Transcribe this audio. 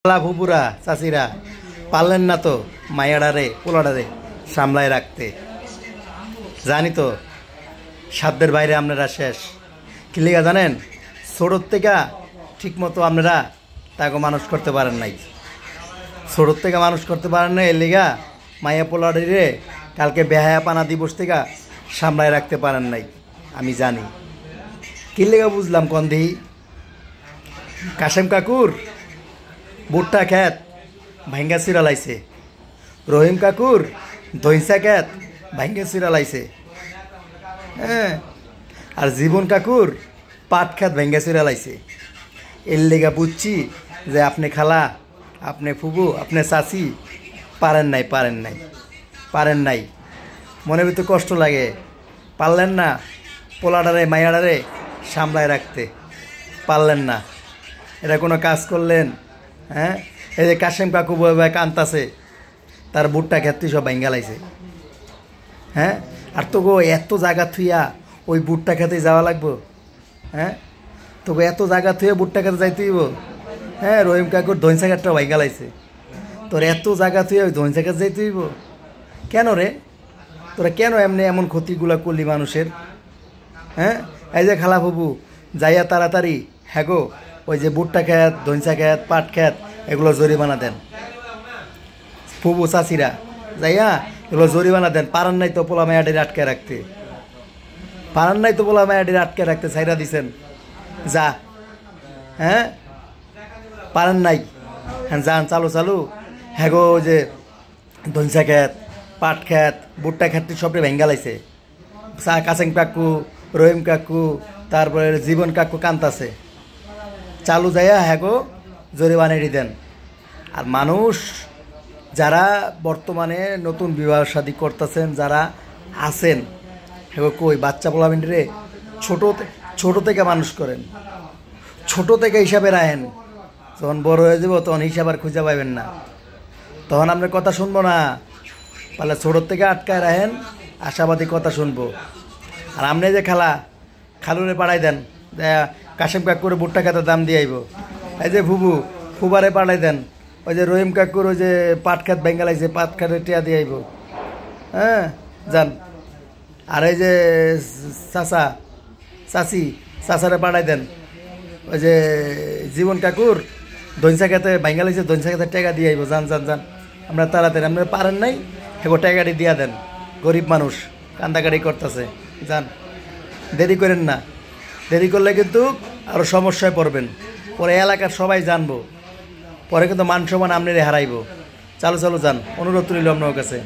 শালা ফুপুরা চাচিরা পারলেন না তো মায়াডারে পোলাডারে সামলায় রাখতে। জানি তো সাধ্যের বাইরে আপনারা শেষ। কি লিগা জানেন? ছোটোর থেকে ঠিক মতো আপনারা তাকে মানুষ করতে পারেন নাই। ছোটোর থেকে মানুষ করতে পারেন না, এর লিগা মায়া পোলাডারে কালকে বেহায়া পানা দিবস থেকে সামলায় রাখতে পারেন নাই। আমি জানি কি লিগা বুঝলাম কন্দি কাশেম কাকুর ভুট্টা খেত ভাঙ্গা চিরালাইছে, রহিম কাকুর দইসা খেত ভাঙ্গা চিরালাইছে, হ্যাঁ, আর জীবন কাকুর পাট খেত ভাঙ্গা চিরালাইছে। এর লেগা বুঝছি যে আপনি খালা, আপনি ফুবু, আপনি চাচি পারেন নাই পারেন নাই পারেন নাই। মনের ভিতরে কষ্ট লাগে, পারলেন না পোলাডারে মায়াডারে সামলায় রাখতে পারলেন না। এটা কোনো কাজ করলেন? হ্যাঁ, এই যে কাশেম কাকু বয়ে কান্তাছে, তার বুটটা ক্ষেত্রে সব ভাঙ্গা লাইছে। হ্যাঁ, আর তোকে এত জায়গা থুইয়া ওই বুটটা খেতে যাওয়া লাগবো? হ্যাঁ, তোকে এত জায়গা থুইয়া বুটটা খেতে যাইতে হইব? হ্যাঁ, রহিম কাকুর ধনসা খেতটা ভাঙ্গা লাইছে, তোর এত জায়গা থুইয়া ওই ধনসা খেতে যাইতে হইব? কেন রে? তোরা কেন এমনি এমন ক্ষতিগুলা করলি মানুষের? হ্যাঁ, এই যে খালা ফুবু যাইয়া তাড়াতাড়ি হ্যাঁ গো ওই যে বুট্টা খেত, ধনসা খেত, পাট খেত এগুলো জরিমানা দেন। ফুবু চাচিরা যাইয়া এগুলো জরিমানা দেন। পারান নাই তো পোলা মায়াডির আটকে রাখতে, পারান নাই তো পোলা মায়াডির আটকে রাখতে, ছাইরা দিছেন যা। হ্যাঁ, পারেন নাই, হ্যাঁ যান চালু চালু হ্যাঁ গো যে ধনসা খেত, পাট খেত, বুট্টা খেত সবটি ভেঙ্গা লাইছে। কাশেম কাকু, রহিম কাকু, তারপরে জীবন কাকু কান্তাছে, চালু যাইয়া হ্যাঁ গো জরিমানাটি দেন। আর মানুষ যারা বর্তমানে নতুন বিবাহ শাদী করতেছেন, যারা আছেন হ্যাঁ কই বাচ্চা পোলামেন্টরে ছোট থেকে মানুষ করেন, ছোট থেকে হিসাবে রাখেন। যখন বড় হয়ে যাব তখন হিসাব আর খুঁজে পাবেন না, তখন আপনার কথা শুনবো না। তাহলে ছোটোর থেকে আটকায় রাখেন, আশাবাদী কথা শুনবো। আর আপনি যে খালুরে পাঠাই দেন, কাশেম কাকুর ভুট্টা খেতে দাম দিয়ে আইব। এই যে ফুবারে পাঠাই দেন, ওই যে রহিম কাকুর ওই যে পাট খেত ভেঙ্গা লাগছে, পাট খেতে টিয়া দিয়ে আইব। হ্যাঁ যান। আর এই যে চাচারে পাঠাই দেন, ওই যে জীবন কাকুর ধনসা খেতে ভেঙ্গা লাগছে, ধনসা খেতে টেকা দিয়ে আইব। যান যান যান, আমরা তাড়াতাড়ি, আপনারা পারেন নাই হেগো টেকাটি দিয়া দেন। গরিব মানুষ কান্দাকাটি করতেছে, যান, দেরি করেন না। দেরি করলে কিন্তু আরও সমস্যায় পড়বেন, পরে এলাকার সবাই জানবো, পরে কিন্তু মান সম্মান আপনি হারাইব। চালু চালু যান, অনুরোধ রইল আপনার কাছে।